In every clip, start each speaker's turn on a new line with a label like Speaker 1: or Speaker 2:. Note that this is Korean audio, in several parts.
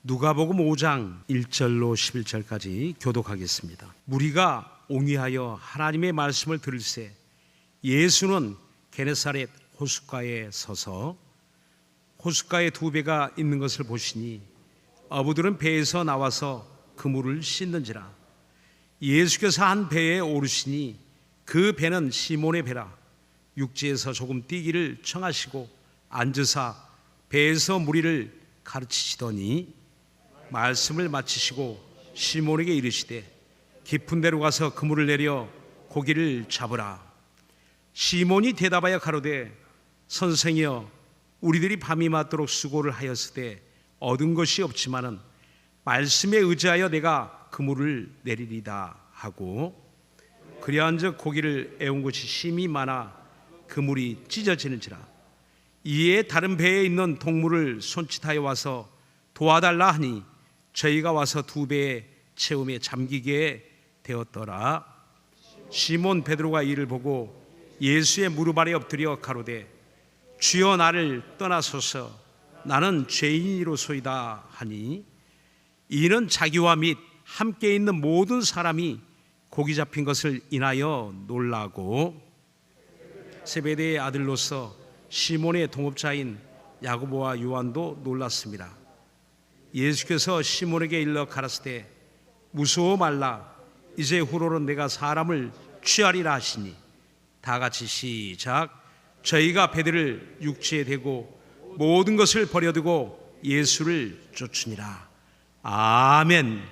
Speaker 1: 누가복음 5장 1절로 11절까지 교독하겠습니다. 무리가 옹이하여 하나님의 말씀을 들을새 예수는 게네사렛 호숫가에 서서 호숫가에 두 배가 있는 것을 보시니 어부들은 배에서 나와서 그물을 씻는지라. 예수께서 한 배에 오르시니 그 배는 시몬의 배라. 육지에서 조금 뛰기를 청하시고 앉으사 배에서 무리를 가르치시더니 말씀을 마치시고 시몬에게 이르시되 깊은 데로 가서 그물을 내려 고기를 잡으라. 시몬이 대답하여 가로되 선생이여 우리들이 밤이 맞도록 수고를 하였으되 얻은 것이 없지만은 말씀에 의지하여 내가 그물을 내리리다 하고 그리한즉 고기를 애운 것이 심히 많아 그물이 찢어지는지라. 이에 다른 배에 있는 동물을 손짓하여 와서 도와달라 하니 저희가 와서 두 배의 채움에 잠기게 되었더라. 시몬 베드로가 이를 보고 예수의 무릎 아래 엎드려 가로되 주여 나를 떠나소서 나는 죄인이로소이다 하니 이는 자기와 및 함께 있는 모든 사람이 고기 잡힌 것을 인하여 놀라고 세베대의 아들로서 시몬의 동업자인 야고보와 요한도 놀랐습니다. 예수께서 시몬에게 일러 가라사대 무서워 말라 이제 후로는 내가 사람을 취하리라 하시니 다 같이 시작. 저희가 배들을 육지에 대고 모든 것을 버려두고 예수를 쫓으니라. 아멘.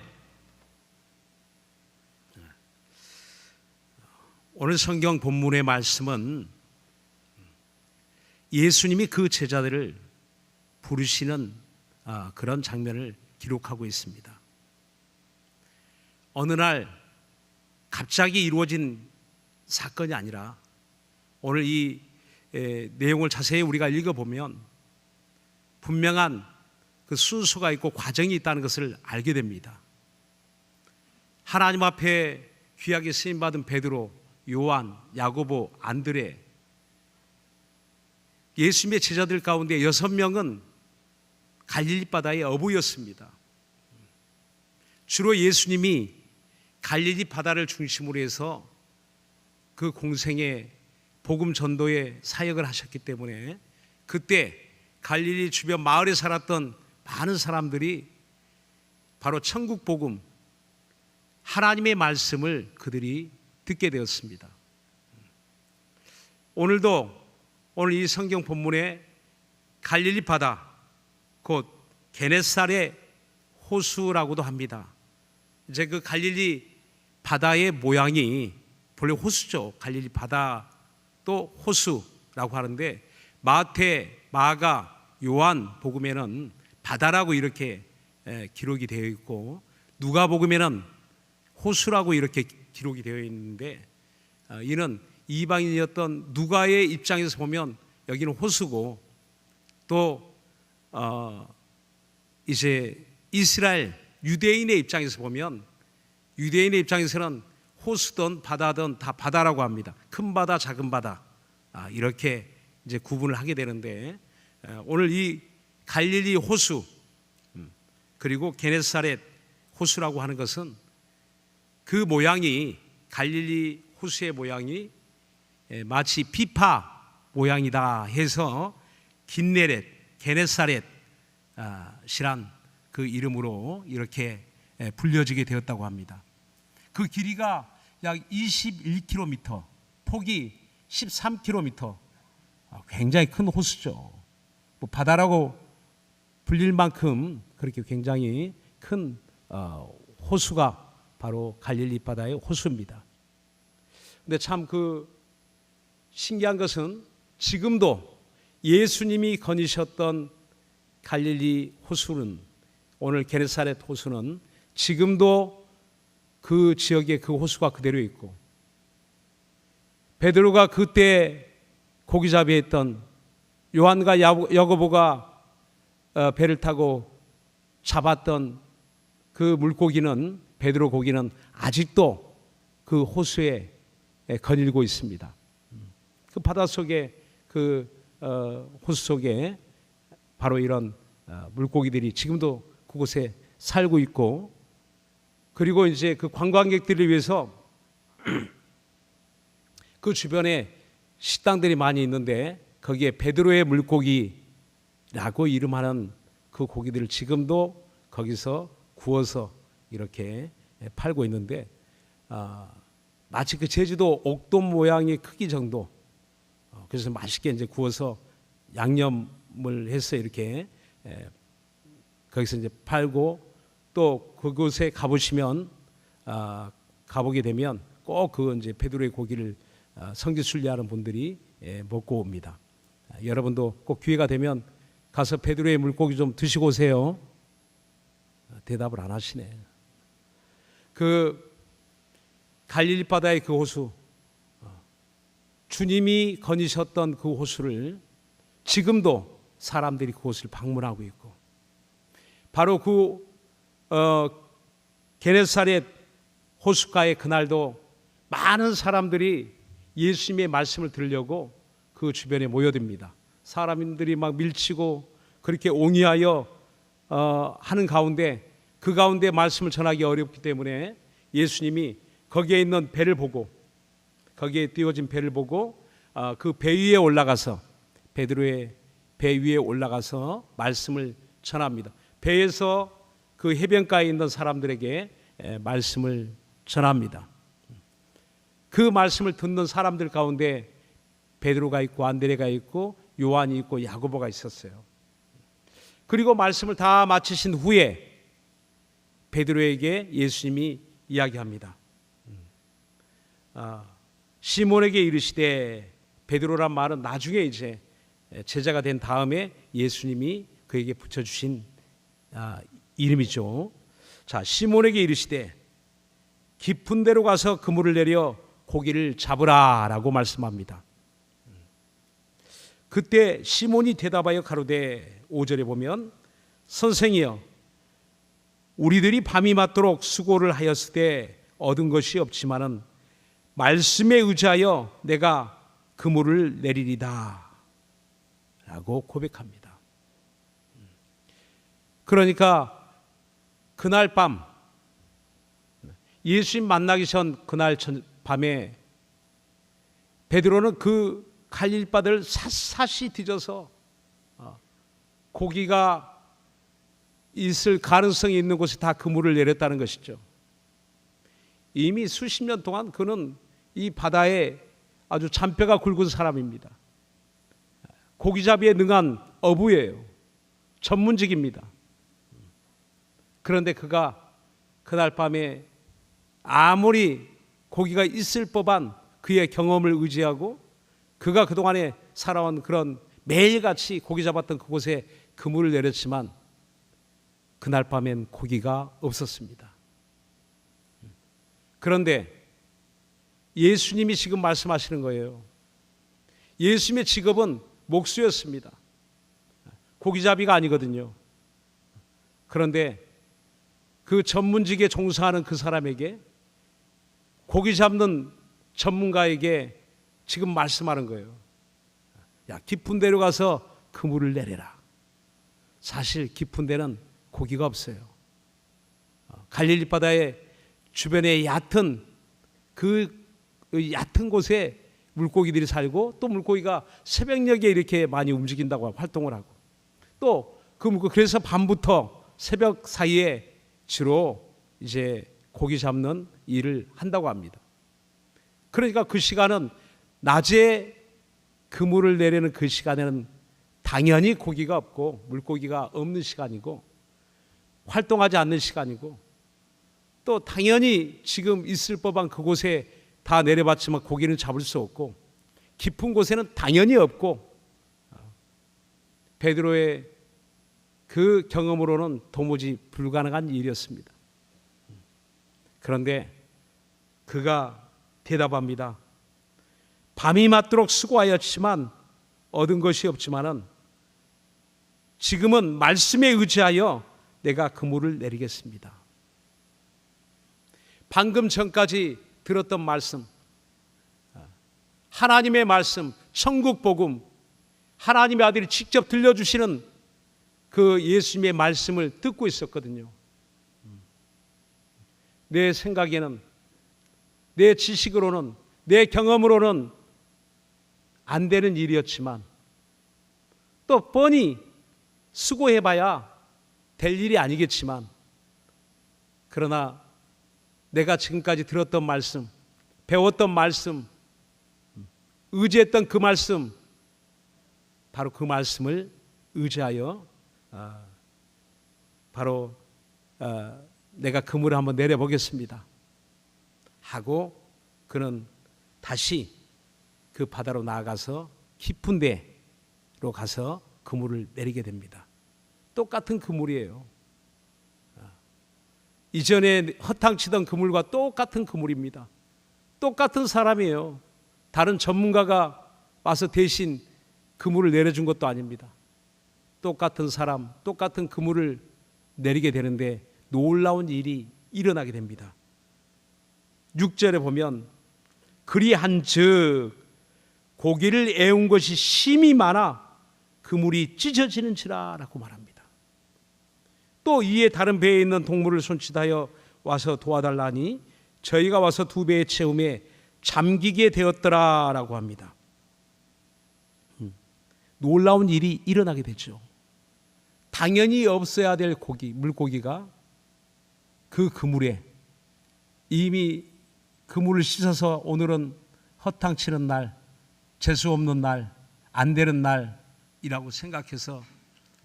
Speaker 1: 오늘 성경 본문의 말씀은 예수님이 그 제자들을 부르시는 그런 장면을 기록하고 있습니다. 어느 날 갑자기 이루어진 사건이 아니라 오늘 이 내용을 자세히 우리가 읽어보면 분명한 그 순서가 있고 과정이 있다는 것을 알게 됩니다. 하나님 앞에 귀하게 쓰임받은 베드로, 요한, 야고보, 안드레, 예수님의 제자들 가운데 6명은 갈릴리 바다의 어부였습니다. 주로 예수님이 갈릴리 바다를 중심으로 해서 그 공생의 복음 전도의 사역을 하셨기 때문에 그때 갈릴리 주변 마을에 살았던 많은 사람들이 바로 천국 복음, 하나님의 말씀을 그들이 듣게 되었습니다. 오늘 이 성경 본문에 갈릴리 바다, 곧 게네사렛 호수라고도 합니다. 이제 그 갈릴리 바다의 모양이 본래 호수죠. 갈릴리 바다 또 호수라고 하는데 마태, 마가, 요한 복음에는 바다라고 이렇게 기록이 되어 있고 누가복음에는 호수라고 이렇게 기록이 되어 있는데 이는 이방인이었던 누가의 입장에서 보면 여기는 호수고 또 이제 이스라엘 유대인의 입장에서 보면 유대인의 입장에서는 호수든 바다든 다 바다라고 합니다. 큰 바다, 작은 바다 이렇게 이제 구분을 하게 되는데 오늘 이 갈릴리 호수 그리고 게네사렛 호수라고 하는 것은 그 모양이 갈릴리 호수의 모양이 마치 비파 모양이다 해서 긴네렛, 게네사렛이란 그 이름으로 이렇게 불려지게 되었다고 합니다. 그 길이가 약 21km, 폭이 13km, 굉장히 큰 호수죠. 뭐 바다라고 불릴 만큼 그렇게 굉장히 큰 호수가 바로 갈릴리 바다의 호수입니다. 근데 참 그 신기한 것은 지금도 예수님이 거니셨던 갈릴리 호수는 오늘 게네사렛 호수는 지금도 그 지역에 그 호수가 그대로 있고 베드로가 그때 고기잡이에 있던 요한과 야고보가 배를 타고 잡았던 그 물고기는 베드로 고기는 아직도 그 호수에 거닐고 있습니다. 그 바다 속에 그 호수 속에 바로 이런 물고기들이 지금도 그곳에 살고 있고, 그리고 이제 그 관광객들을 위해서 그 주변에 식당들이 많이 있는데 거기에 베드로의 물고기라고 이름하는 그 고기들을 지금도 거기서 구워서 이렇게 팔고 있는데, 마치 그 제주도 옥돔 모양의 크기 정도, 그래서 맛있게 이제 구워서 양념을 해서 이렇게 거기서 이제 팔고, 또 그곳에 가보시면 가보게 되면 꼭 그 이제 베드로의 고기를 성지 순례하는 분들이 먹고 옵니다. 여러분도 꼭 기회가 되면 가서 베드로의 물고기 좀 드시고 오세요. 대답을 안 하시네. 그 갈릴리 바다의 그 호수, 주님이 거니셨던 그 호수를 지금도 사람들이 그곳을 방문하고 있고, 바로 그 게네사렛 호숫가에 그날도 많은 사람들이 예수님의 말씀을 들으려고 그 주변에 모여듭니다. 사람들이 막 밀치고 그렇게 옹이하여 하는 가운데, 그 가운데 말씀을 전하기 어렵기 때문에 예수님이 거기에 있는 배를 보고, 거기에 띄워진 배를 보고 그 배 위에 올라가서, 베드로의 배 위에 올라가서 말씀을 전합니다. 배에서 그 해변가에 있는 사람들에게 말씀을 전합니다. 그 말씀을 듣는 사람들 가운데 베드로가 있고 안드레가 있고 요한이 있고 야고보가 있었어요. 그리고 말씀을 다 마치신 후에 베드로에게 예수님이 이야기합니다. 시몬에게 이르시되, 베드로란 말은 나중에 이제 제자가 된 다음에 예수님이 그에게 붙여주신 이름이죠. 자, 시몬에게 이르시되 깊은 데로 가서 그물을 내려 고기를 잡으라 라고 말씀합니다. 그때 시몬이 대답하여 가로되, 5절에 보면 선생이여, 우리들이 밤이 맞도록 수고를 하였으되 얻은 것이 없지만은 말씀에 의지하여 내가 그물을 내리리다 라고 고백합니다. 그러니까 그날 밤, 예수님 만나기 전 그날 밤에 베드로는 그 갈릴바다를 샅샅이 뒤져서 고기가 있을 가능성이 있는 곳에 다 그물을 내렸다는 것이죠. 이미 수십 년 동안 그는 이 바다에 아주 잔뼈가 굵은 사람입니다. 고기잡이에 능한 어부예요. 전문직입니다. 그런데 그가 그날 밤에 아무리 고기가 있을 법한 그의 경험을 의지하고 그가 그동안에 살아온 그런 매일같이 고기 잡았던 그곳에 그물을 내렸지만 그날 밤엔 고기가 없었습니다. 그런데 예수님이 지금 말씀하시는 거예요. 예수님의 직업은 목수였습니다. 고기잡이가 아니거든요. 그런데 그 전문직에 종사하는 그 사람에게, 고기 잡는 전문가에게 지금 말씀하는 거예요. 야, 깊은 데로 가서 그물을 내려라. 사실 깊은 데는 고기가 없어요. 갈릴리 바다의 주변에 얕은 그 얕은 곳에 물고기들이 살고, 또 물고기가 새벽녘에 이렇게 많이 움직인다고, 활동을 하고, 또 그 물고기, 그래서 밤부터 새벽 사이에 주로 이제 고기 잡는 일을 한다고 합니다. 그러니까 그 시간은 낮에 그물을 내리는 그 시간에는 당연히 고기가 없고 물고기가 없는 시간이고 활동하지 않는 시간이고, 또 당연히 지금 있을 법한 그곳에 다 내려봤지만 고기는 잡을 수 없고 깊은 곳에는 당연히 없고, 베드로의 그 경험으로는 도무지 불가능한 일이었습니다. 그런데 그가 대답합니다. 밤이 맞도록 수고하였지만 얻은 것이 없지만은 지금은 말씀에 의지하여 내가 그물을 내리겠습니다. 방금 전까지 들었던 말씀, 하나님의 말씀, 천국 복음, 하나님의 아들이 직접 들려주시는 그 예수님의 말씀을 듣고 있었거든요. 내 생각에는, 내 지식으로는, 내 경험으로는 안 되는 일이었지만 또 뻔히 수고해봐야 될 일이 아니겠지만, 그러나 내가 지금까지 들었던 말씀, 배웠던 말씀, 의지했던 그 말씀, 바로 그 말씀을 의지하여 바로 내가 그물을 한번 내려보겠습니다 하고 그는 다시 그 바다로 나아가서 깊은 데로 가서 그물을 내리게 됩니다. 똑같은 그물이에요. 이전에 허탕치던 그물과 똑같은 그물입니다. 똑같은 사람이에요. 다른 전문가가 와서 대신 그물을 내려준 것도 아닙니다. 똑같은 사람, 똑같은 그물을 내리게 되는데 놀라운 일이 일어나게 됩니다. 6절에 보면 그리한즉 고기를 애운 것이 심히 많아 그물이 찢어지는지라 라고 말합니다. 또 이에 다른 배에 있는 동물을 손짓하여 와서 도와달라니 저희가 와서 두 배의 채움에 잠기게 되었더라 라고 합니다. 놀라운 일이 일어나게 되죠. 당연히 없어야 될 고기, 물고기가 그 그물에 이미 그물을 씻어서 오늘은 허탕치는 날, 재수 없는 날, 안 되는 날이라고 생각해서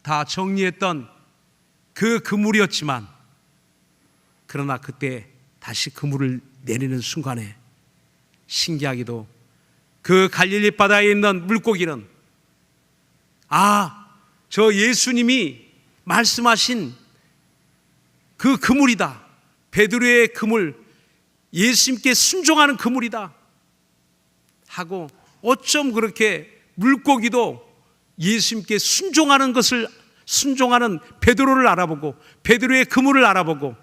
Speaker 1: 다 정리했던 그 그물이었지만, 그러나 그때 다시 그물을 내리는 순간에 신기하게도 그 갈릴리 바다에 있는 물고기는 저 예수님이 말씀하신 그 그물이다. 베드로의 그물, 예수님께 순종하는 그물이다 하고, 어쩜 그렇게 물고기도 예수님께 순종하는 베드로를 알아보고 베드로의 그물을 알아보고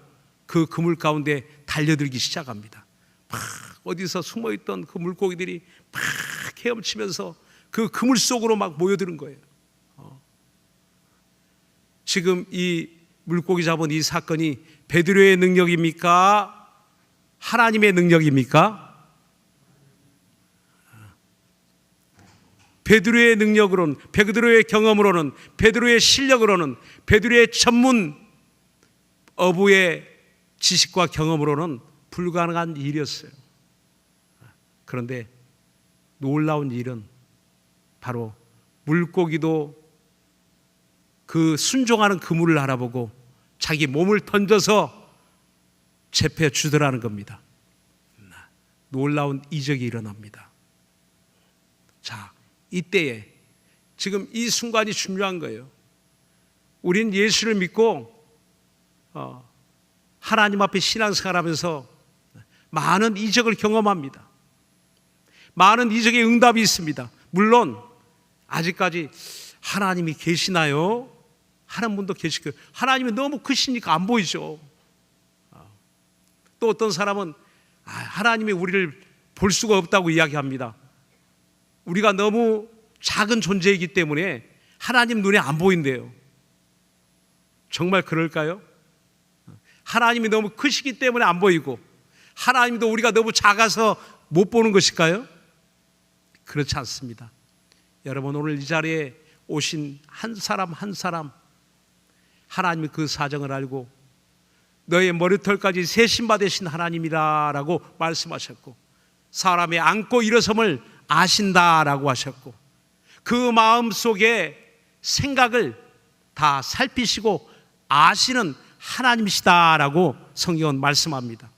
Speaker 1: 그 그물 가운데 달려들기 시작합니다. 막 어디서 숨어있던 그 물고기들이 막 헤엄치면서 그 그물 속으로 막 모여드는 거예요. 지금 이 물고기 잡은 이 사건이 베드로의 능력입니까? 하나님의 능력입니까? 베드로의 능력으로는, 베드로의 경험으로는, 베드로의 실력으로는, 베드로의 전문 어부의 지식과 경험으로는 불가능한 일이었어요. 그런데 놀라운 일은 바로 물고기도 그 순종하는 그물을 알아보고 자기 몸을 던져서 잡혀 주더라는 겁니다. 놀라운 이적이 일어납니다. 자, 이때에 지금 이 순간이 중요한 거예요. 우린 예수를 믿고 하나님 앞에 신앙생활하면서 많은 이적을 경험합니다. 많은 이적의 응답이 있습니다. 물론 아직까지 하나님이 계시나요? 하는 분도 계실 거예요. 하나님이 너무 크시니까 안 보이죠. 또 어떤 사람은 하나님이 우리를 볼 수가 없다고 이야기합니다. 우리가 너무 작은 존재이기 때문에 하나님 눈에 안 보인대요. 정말 그럴까요? 하나님이 너무 크시기 때문에 안 보이고 하나님도 우리가 너무 작아서 못 보는 것일까요? 그렇지 않습니다. 여러분, 오늘 이 자리에 오신 한 사람 한 사람 하나님이 그 사정을 알고 너의 머리털까지 세심바 되신 하나님이라고 말씀하셨고, 사람의 안고 일어섬을 아신다라고 하셨고, 그 마음속에 생각을 다 살피시고 아시는 하나님이시다라고 성경은 말씀합니다.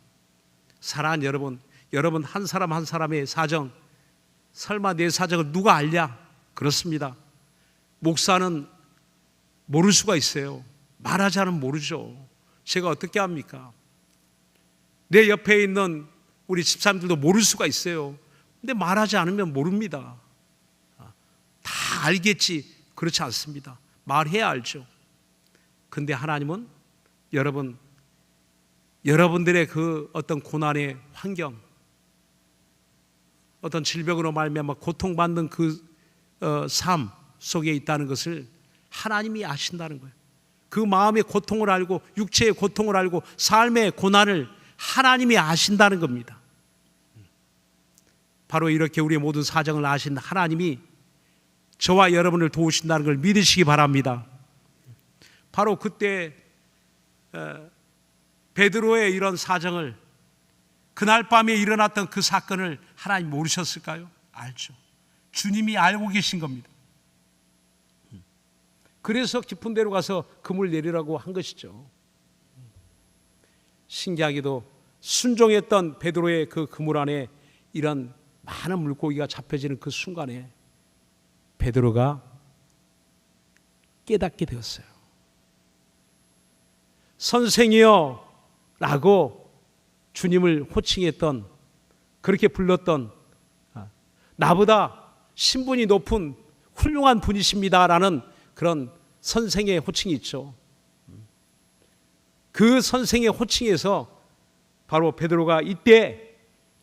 Speaker 1: 사랑하는 여러분 한 사람 한 사람의 사정, 설마 내 사정을 누가 알냐? 그렇습니다. 목사는 모를 수가 있어요. 말하지 않으면 모르죠. 제가 어떻게 합니까? 내 옆에 있는 우리 집사님들도 모를 수가 있어요. 근데 말하지 않으면 모릅니다. 다 알겠지. 그렇지 않습니다. 말해야 알죠. 근데 하나님은 여러분들의 그 어떤 고난의 환경, 어떤 질병으로 말미암아 고통받는 그 삶 속에 있다는 것을 하나님이 아신다는 거예요. 그 마음의 고통을 알고 육체의 고통을 알고 삶의 고난을 하나님이 아신다는 겁니다. 바로 이렇게 우리의 모든 사정을 아신 하나님이 저와 여러분을 도우신다는 걸 믿으시기 바랍니다. 바로 그때 베드로의 이런 사정을, 그날 밤에 일어났던 그 사건을 하나님 모르셨을까요? 알죠. 주님이 알고 계신 겁니다. 그래서 깊은 데로 가서 그물 내리라고 한 것이죠. 신기하게도 순종했던 베드로의 그 그물 안에 이런 많은 물고기가 잡혀지는 그 순간에 베드로가 깨닫게 되었어요. 선생이여 라고 주님을 호칭했던, 그렇게 불렀던, 나보다 신분이 높은 훌륭한 분이십니다라는 그런 선생의 호칭이 있죠. 그 선생의 호칭에서 바로 베드로가 이때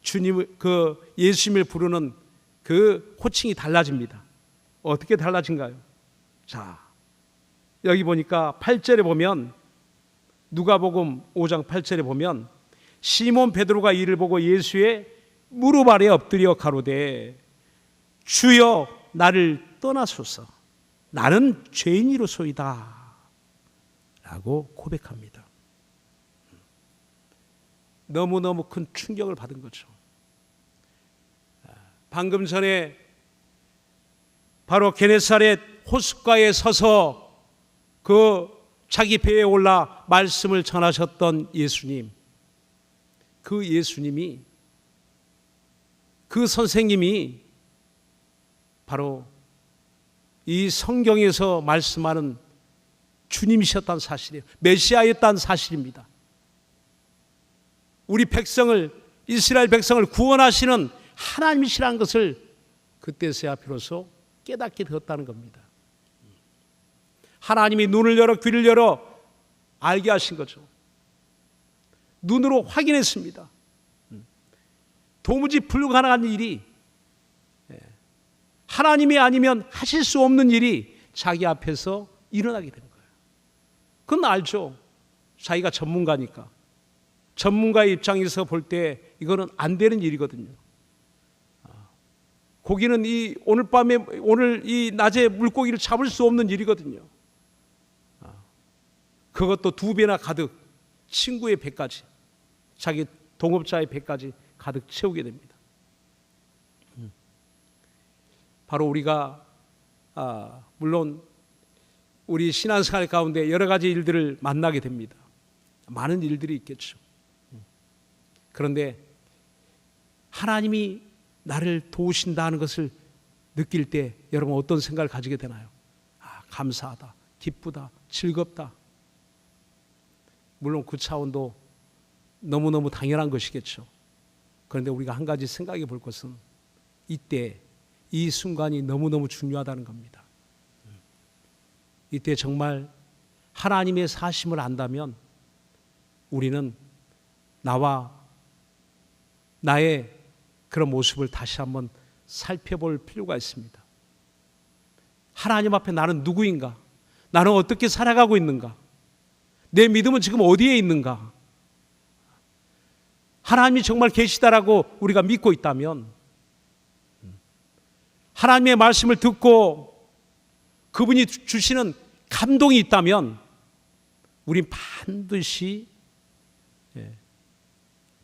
Speaker 1: 주님을, 그 예수님을 부르는 그 호칭이 달라집니다. 어떻게 달라진가요? 자, 여기 보니까 8절에 보면, 누가복음 5장 8절에 보면 시몬 베드로가 이를 보고 예수의 무릎 아래 엎드려 가로되 주여 나를 떠나소서 나는 죄인이로소이다 라고 고백합니다. 너무너무 큰 충격을 받은 거죠. 방금 전에 바로 게네사렛 호숫가에 서서 그 자기 배에 올라 말씀을 전하셨던 예수님, 그 예수님이, 그 선생님이 바로 이 성경에서 말씀하는 주님이셨다는 사실이에요. 메시아였다는 사실입니다. 우리 백성을, 이스라엘 백성을 구원하시는 하나님이시라는 것을 그때서야 비로소 깨닫게 되었다는 겁니다. 하나님이 눈을 열어 귀를 열어 알게 하신 거죠. 눈으로 확인했습니다. 도무지 불가능한 일이, 하나님이 아니면 하실 수 없는 일이 자기 앞에서 일어나게 된 거예요. 그건 알죠. 자기가 전문가니까. 전문가의 입장에서 볼 때 이거는 안 되는 일이거든요. 고기는 오늘 밤에, 오늘 이 낮에 물고기를 잡을 수 없는 일이거든요. 그것도 2배나 가득, 친구의 배까지, 자기 동업자의 배까지 가득 채우게 됩니다. 바로 우리가 물론 우리 신앙생활 가운데 여러 가지 일들을 만나게 됩니다. 많은 일들이 있겠죠. 그런데 하나님이 나를 도우신다는 것을 느낄 때 여러분 어떤 생각을 가지게 되나요? 감사하다, 기쁘다, 즐겁다. 물론 그 차원도 너무너무 당연한 것이겠죠. 그런데 우리가 한 가지 생각해 볼 것은 이때 이 순간이 너무너무 중요하다는 겁니다. 이때 정말 하나님의 사심을 안다면 우리는 나와 나의 그런 모습을 다시 한번 살펴볼 필요가 있습니다. 하나님 앞에 나는 누구인가? 나는 어떻게 살아가고 있는가? 내 믿음은 지금 어디에 있는가? 하나님이 정말 계시다라고 우리가 믿고 있다면, 하나님의 말씀을 듣고 그분이 주시는 감동이 있다면 우린 반드시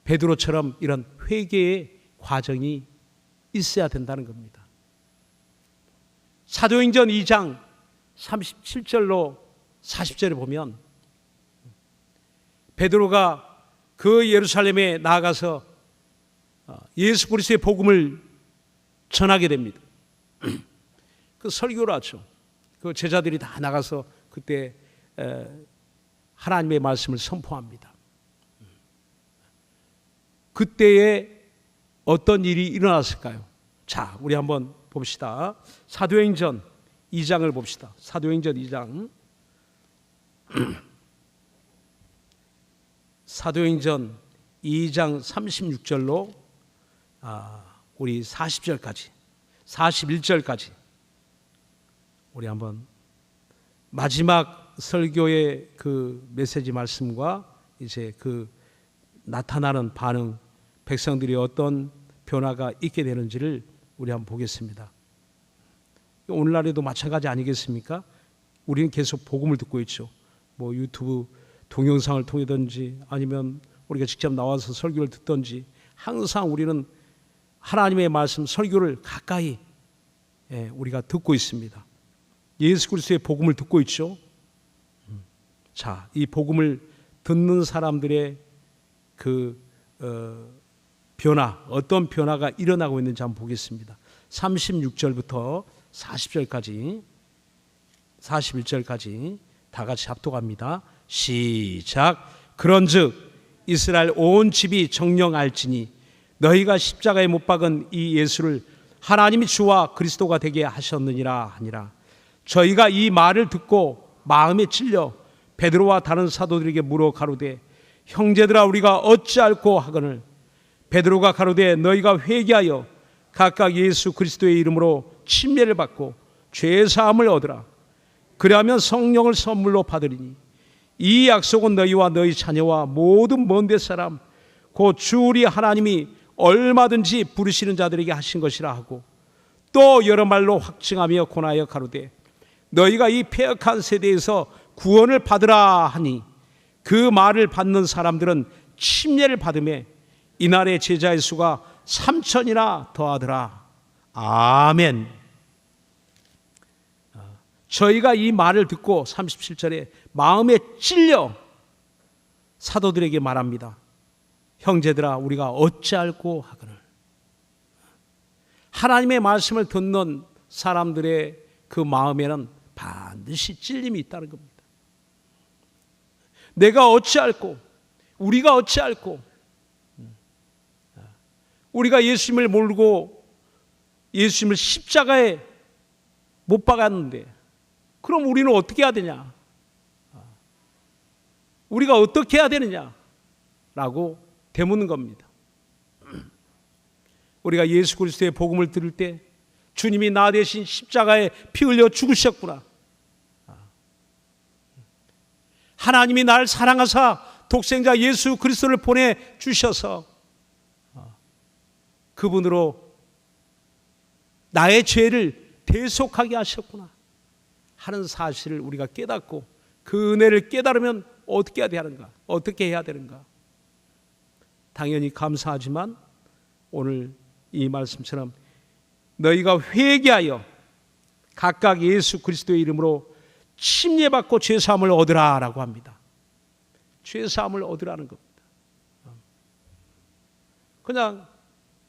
Speaker 1: 베드로처럼 이런 회개의 과정이 있어야 된다는 겁니다. 사도행전 2장 37절로 40절에 보면 베드로가 그 예루살렘에 나아가서 예수 그리스도의 복음을 전하게 됩니다. 그 설교를 하죠. 그 제자들이 다 나가서 그때 하나님의 말씀을 선포합니다. 그때에 어떤 일이 일어났을까요? 자, 우리 한번 봅시다. 사도행전 2장을 봅시다. 사도행전 2장. 사도행전 2장 36절로 우리 40절까지, 41절까지 우리 한번 마지막 설교의 그 메시지 말씀과 이제 그 나타나는 반응, 백성들이 어떤 변화가 있게 되는지를 우리 한번 보겠습니다. 오늘날에도 마찬가지 아니겠습니까? 우리는 계속 복음을 듣고 있죠. 뭐 유튜브 동영상을 통해든지 아니면 우리가 직접 나와서 설교를 듣든지 항상 우리는 하나님의 말씀 설교를 가까이 우리가 듣고 있습니다. 예수 그리스도의 복음을 듣고 있죠. 자, 이 복음을 듣는 사람들의 그 변화, 어떤 변화가 일어나고 있는지 한번 보겠습니다. 36절부터 40절까지 41절까지 다 같이 합독합니다. 시작. 그런즉 이스라엘 온 집이 정녕 알지니 너희가 십자가에 못 박은 이 예수를 하나님이 주와 그리스도가 되게 하셨느니라 하니라. 저희가 이 말을 듣고 마음에 찔려 베드로와 다른 사도들에게 물어 가로되 형제들아 우리가 어찌할꼬 하거늘 베드로가 가로되 너희가 회개하여 각각 예수 그리스도의 이름으로 침례를 받고 죄 사함을 얻으라. 그리하면 성령을 선물로 받으리니 이 약속은 너희와 너희 자녀와 모든 먼데 사람 곧 주 우리 하나님이 얼마든지 부르시는 자들에게 하신 것이라 하고 또 여러 말로 확증하며 권하여 가로되 너희가 이 패역한 세대에서 구원을 받으라 하니 그 말을 받는 사람들은 침례를 받음에 이날의 제자의 수가 3,000이나 더하더라. 아멘. 저희가 이 말을 듣고 37절에 마음에 찔려 사도들에게 말합니다. 형제들아 우리가 어찌할꼬 하거늘. 하나님의 말씀을 듣는 사람들의 그 마음에는 반드시 찔림이 있다는 겁니다. 내가 어찌할꼬, 우리가 어찌할꼬. 우리가 예수님을 모르고 예수님을 십자가에 못 박았는데 그럼 우리는 어떻게 해야 되냐? 우리가 어떻게 해야 되느냐라고 되묻는 겁니다. 우리가 예수 그리스도의 복음을 들을 때 주님이 나 대신 십자가에 피 흘려 죽으셨구나. 하나님이 나를 사랑하사 독생자 예수 그리스도를 보내주셔서 그분으로 나의 죄를 대속하게 하셨구나 하는 사실을 우리가 깨닫고 그 은혜를 깨달으면 어떻게 해야 하는가? 어떻게 해야 되는가? 당연히 감사하지만 오늘 이 말씀처럼 너희가 회개하여 각각 예수 그리스도의 이름으로 침례받고 죄사함을 얻으라라고 합니다. 죄사함을 얻으라는 겁니다. 그냥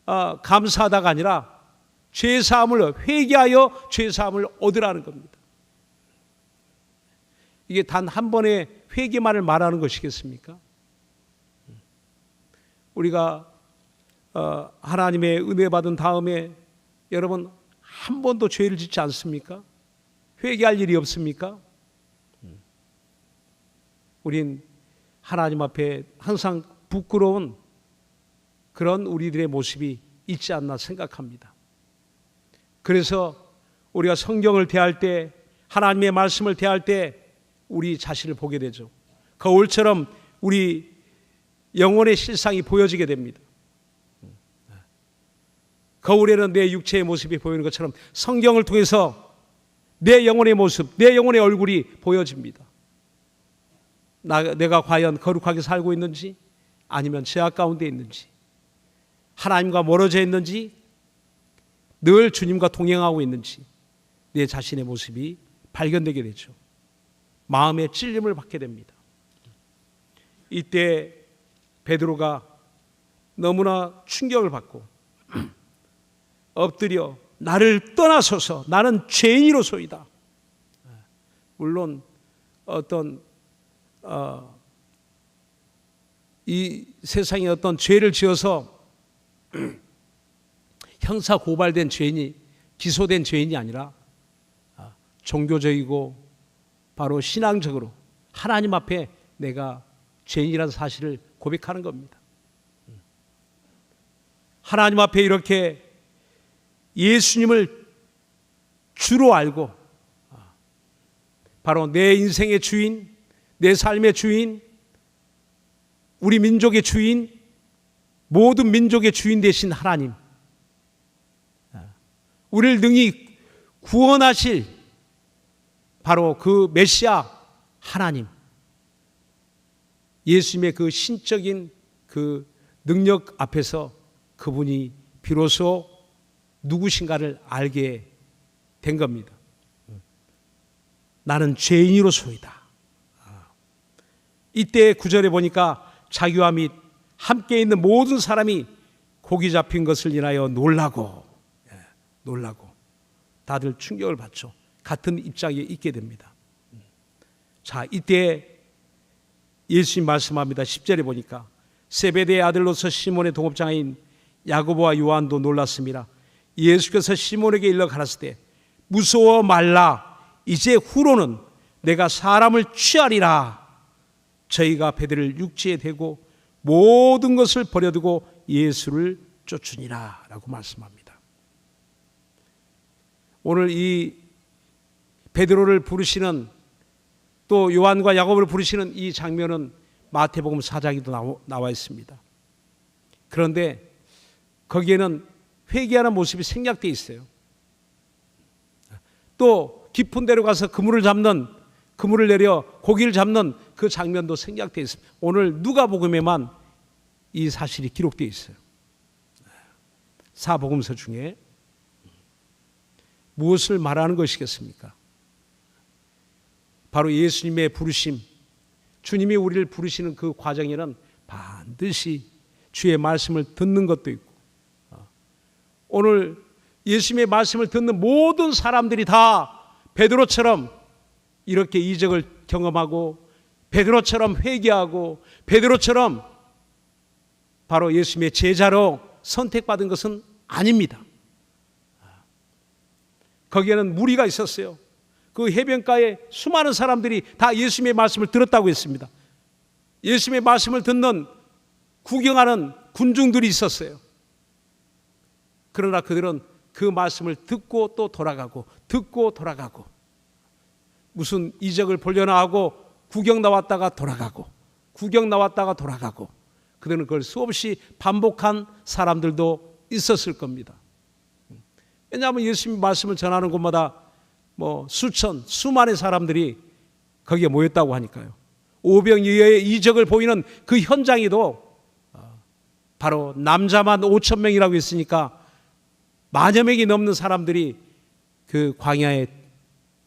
Speaker 1: 감사하다가 아니라 죄사함을 회개하여 죄사함을 얻으라는 겁니다. 이게 단 한 번의 회개만을 말하는 것이겠습니까? 우리가 하나님의 은혜 받은 다음에 여러분 한 번도 죄를 짓지 않습니까? 회개할 일이 없습니까? 우린 하나님 앞에 항상 부끄러운 그런 우리들의 모습이 있지 않나 생각합니다. 그래서 우리가 성경을 대할 때 하나님의 말씀을 대할 때 우리 자신을 보게 되죠. 거울처럼 우리 영혼의 실상이 보여지게 됩니다. 거울에는 내 육체의 모습이 보이는 것처럼 성경을 통해서 내 영혼의 모습, 내 영혼의 얼굴이 보여집니다. 내가 과연 거룩하게 살고 있는지 아니면 죄악 가운데 있는지 하나님과 멀어져 있는지 늘 주님과 동행하고 있는지 내 자신의 모습이 발견되게 되죠. 마음의 찔림을 받게 됩니다. 이때 베드로가 너무나 충격을 받고 엎드려 나를 떠나소서 나는 죄인이로소이다. 물론 어떤 이 세상에 어떤 죄를 지어서 형사 고발된 죄인이 기소된 죄인이 아니라 종교적이고 바로 신앙적으로 하나님 앞에 내가 죄인이라는 사실을 고백하는 겁니다. 하나님 앞에 이렇게 예수님을 주로 알고 바로 내 인생의 주인, 내 삶의 주인, 우리 민족의 주인, 모든 민족의 주인 되신 하나님, 우리를 능히 구원하실 바로 그 메시아 하나님, 예수님의 그 신적인 그 능력 앞에서 그분이 비로소 누구신가를 알게 된 겁니다. 나는 죄인이로소이다. 이때 9절에 보니까 자기와 및 함께 있는 모든 사람이 고기 잡힌 것을 인하여 놀라고 다들 충격을 받죠. 같은 입장에 있게 됩니다. 자, 이때 예수님 말씀합니다. 10절에 보니까 세베대의 아들로서 시몬의 동업장인 야고보와 요한도 놀랐습니다. 예수께서 시몬에게 일러 가라사대 무서워 말라. 이제 후로는 내가 사람을 취하리라. 저희가 베드로를 육지에 대고 모든 것을 버려두고 예수를 쫓으니라 라고 말씀합니다. 오늘 이 베드로를 부르시는, 또 요한과 야고보를 부르시는 이 장면은 마태복음 4장에도 나와 있습니다. 그런데 거기에는 회개하는 모습이 생략되어 있어요. 또 깊은 데로 가서 그물을 내려 고기를 잡는 그 장면도 생략되어 있습니다. 오늘 누가복음에만 이 사실이 기록되어 있어요. 사복음서 중에 무엇을 말하는 것이겠습니까? 바로 예수님의 부르심, 주님이 우리를 부르시는 그 과정에는 반드시 주의 말씀을 듣는 것도 있고, 오늘 예수님의 말씀을 듣는 모든 사람들이 다 베드로처럼 이렇게 이적을 경험하고, 베드로처럼 회개하고, 베드로처럼 바로 예수님의 제자로 선택받은 것은 아닙니다. 거기에는 무리가 있었어요. 그 해변가에 수많은 사람들이 다 예수님의 말씀을 들었다고 했습니다. 예수님의 말씀을 듣는, 구경하는 군중들이 있었어요. 그러나 그들은 그 말씀을 듣고 또 돌아가고, 듣고 돌아가고, 무슨 이적을 보려나 하고 구경 나왔다가 돌아가고, 구경 나왔다가 돌아가고, 그들은 그걸 수없이 반복한 사람들도 있었을 겁니다. 왜냐하면 예수님 말씀을 전하는 곳마다 수많은 사람들이 거기에 모였다고 하니까요. 오병이어의 이적을 보이는 그 현장에도 바로 남자만 5,000명이라고 했으니까 만여 명이 넘는 사람들이 그 광야의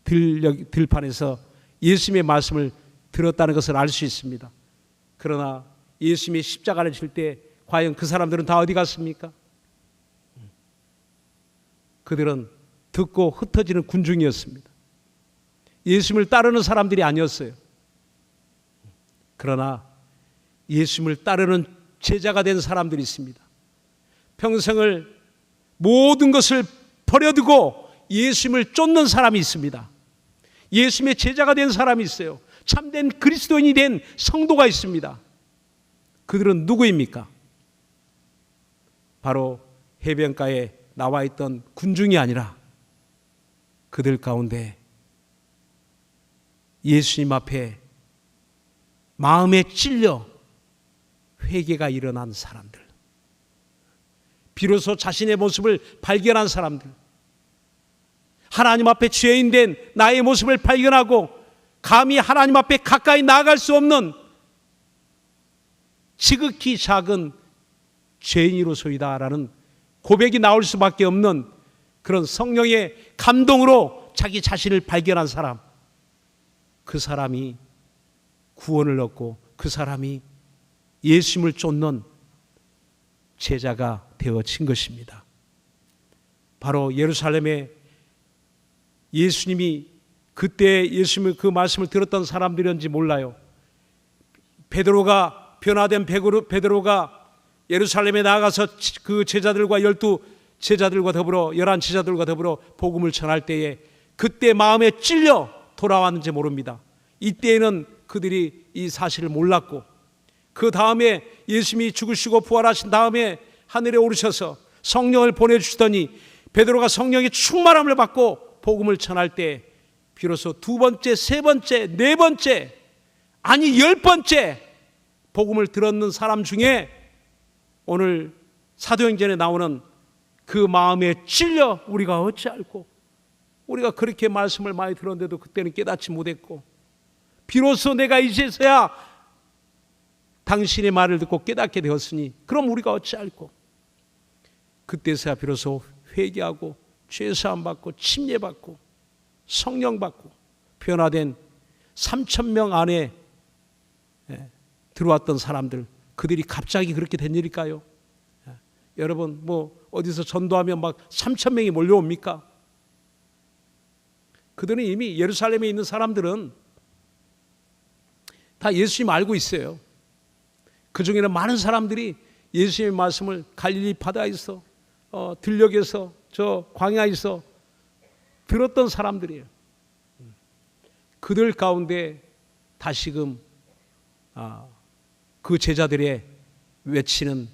Speaker 1: 들판에서 예수님의 말씀을 들었다는 것을 알 수 있습니다. 그러나 예수님이 십자가를 질 때 과연 그 사람들은 다 어디 갔습니까? 그들은 듣고 흩어지는 군중이었습니다. 예수님을 따르는 사람들이 아니었어요. 그러나 예수님을 따르는 제자가 된 사람들이 있습니다. 평생을 모든 것을 버려두고 예수님을 쫓는 사람이 있습니다. 예수님의 제자가 된 사람이 있어요. 참된 그리스도인이 된 성도가 있습니다. 그들은 누구입니까? 바로 해변가에 나와 있던 군중이 아니라 그들 가운데 예수님 앞에 마음에 찔려 회개가 일어난 사람들, 비로소 자신의 모습을 발견한 사람들, 하나님 앞에 죄인 된 나의 모습을 발견하고 감히 하나님 앞에 가까이 나아갈 수 없는 지극히 작은 죄인으로소이다라는 고백이 나올 수밖에 없는 그런 성령의 감동으로 자기 자신을 발견한 사람, 그 사람이 구원을 얻고 그 사람이 예수님을 쫓는 제자가 되어진 것입니다. 바로 예루살렘에 예수님이 그때 예수님의 그 말씀을 들었던 사람들이었는지 몰라요. 베드로가, 변화된 베드로가 예루살렘에 나아가서 그 제자들과 12제자들과 더불어 11제자들과 더불어 복음을 전할 때에 그때 마음에 찔려 돌아왔는지 모릅니다. 이때에는 그들이 이 사실을 몰랐고, 그 다음에 예수님이 죽으시고 부활하신 다음에 하늘에 오르셔서 성령을 보내주시더니 베드로가 성령의 충만함을 받고 복음을 전할 때 비로소 두 번째, 세 번째, 네 번째, 아니 10번째 복음을 들었는 사람 중에 오늘 사도행전에 나오는 그 마음에 찔려 우리가 어찌 알고, 우리가 그렇게 말씀을 많이 들었는데도 그때는 깨닫지 못했고, 비로소 내가 이제서야 당신의 말을 듣고 깨닫게 되었으니 그럼 우리가 어찌 알고, 그때서야 비로소 회개하고 죄사함 받고 침례 받고 성령 받고 변화된 3,000명 안에 들어왔던 사람들, 그들이 갑자기 그렇게 된 일일까요? 여러분, 뭐 어디서 전도하면 막 3,000명이 몰려옵니까? 그들은 이미 예루살렘에 있는 사람들은 다 예수님 알고 있어요. 그 중에는 많은 사람들이 예수님의 말씀을 갈릴리 바다에서 들녘에서 저 광야에서 들었던 사람들이에요. 그들 가운데 다시금 그 제자들의 외치는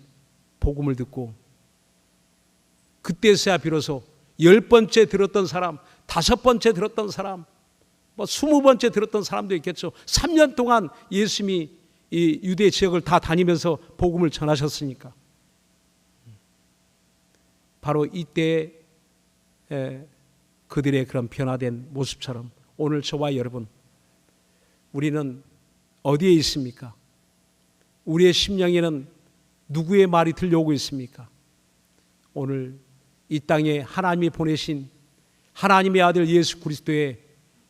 Speaker 1: 복음을 듣고, 그때서야 비로소 10번째 들었던 사람, 5번째 들었던 사람, 뭐 20번째 들었던 사람도 있겠죠. 3년 동안 예수님이 이 유대 지역을 다 다니면서 복음을 전하셨으니까. 바로 이때 그들의 그런 변화된 모습처럼 오늘 저와 여러분, 우리는 어디에 있습니까? 우리의 심령에는 누구의 말이 들려오고 있습니까? 오늘 이 땅에 하나님이 보내신 하나님의 아들 예수 그리스도의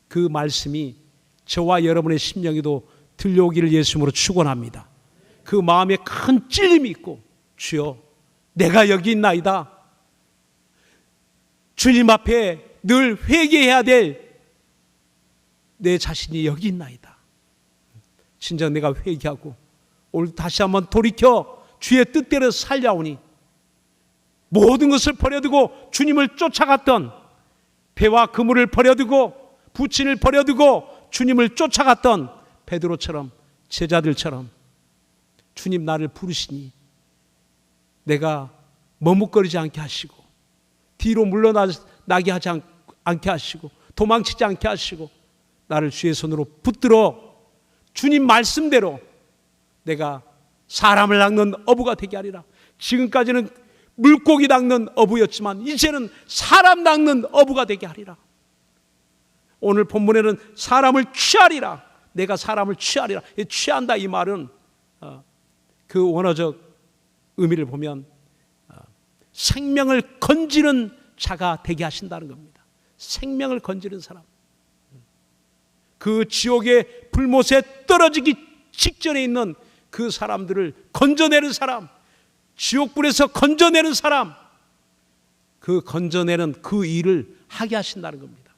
Speaker 1: 그 말씀이 저와 여러분의 심령에도 들려오기를 예수님으로 축원합니다. 그 마음에 큰 찔림이 있고, 주여 내가 여기 있나이다, 주님 앞에 늘 회개해야 될 내 자신이 여기 있나이다, 진정 내가 회개하고 오늘 다시 한번 돌이켜 주의 뜻대로 살려오니, 모든 것을 버려두고 주님을 쫓아갔던, 배와 그물을 버려두고 부친을 버려두고 주님을 쫓아갔던 베드로처럼, 제자들처럼 주님 나를 부르시니 내가 머뭇거리지 않게 하시고, 뒤로 물러나게 하지 않게 하시고, 도망치지 않게 하시고, 나를 주의 손으로 붙들어 주님 말씀대로 내가 사람을 낚는 어부가 되게 하리라. 지금까지는 물고기 낚는 어부였지만 이제는 사람 낚는 어부가 되게 하리라. 오늘 본문에는 사람을 취하리라, 내가 사람을 취하리라. 취한다 이 말은 그 원어적 의미를 보면 생명을 건지는 자가 되게 하신다는 겁니다. 생명을 건지는 사람, 그 지옥의 불못에 떨어지기 직전에 있는 그 사람들을 건져내는 사람, 지옥불에서 건져내는 사람, 그 건져내는 그 일을 하게 하신다는 겁니다.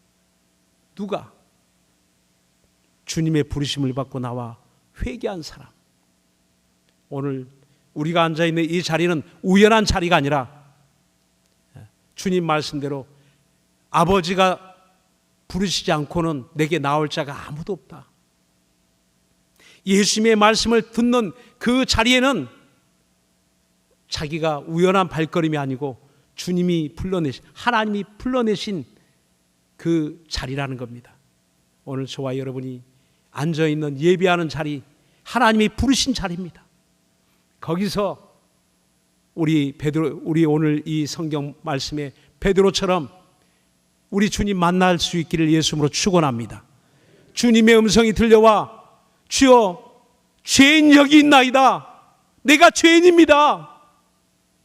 Speaker 1: 누가? 주님의 부르심을 받고 나와 회개한 사람. 오늘 우리가 앉아있는 이 자리는 우연한 자리가 아니라 주님 말씀대로 아버지가 부르시지 않고는 내게 나올 자가 아무도 없다. 예수님의 말씀을 듣는 그 자리에는 자기가 우연한 발걸음이 아니고 주님이 불러내신, 하나님이 불러내신 그 자리라는 겁니다. 오늘 저와 여러분이 앉아있는 예배하는 자리, 하나님이 부르신 자리입니다. 거기서 우리 오늘 이 성경 말씀에 베드로처럼 우리 주님 만날 수 있기를 예수님으로 축원합니다. 주님의 음성이 들려와 주여 죄인 여기 있나이다, 내가 죄인입니다,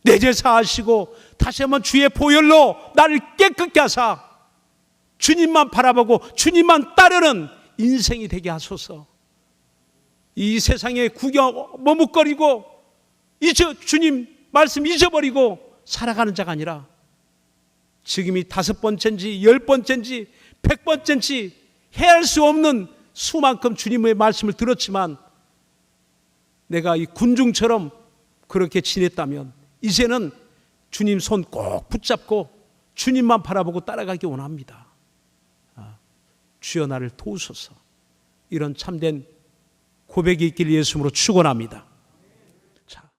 Speaker 1: 내 죄 사하시고 다시 한번 주의 보혈로 나를 깨끗게 하사 주님만 바라보고 주님만 따르는 인생이 되게 하소서. 이 세상에 머뭇거리고 주님 말씀 잊어버리고 살아가는 자가 아니라 지금이 5번째인지 10번째인지 100번째인지 헤아릴 수 없는 수만큼 주님의 말씀을 들었지만 내가 이 군중처럼 그렇게 지냈다면 이제는 주님 손 꼭 붙잡고 주님만 바라보고 따라가기 원합니다. 주여 나를 도우소서. 이런 참된 고백이 있기를 예수님으로 축원합니다.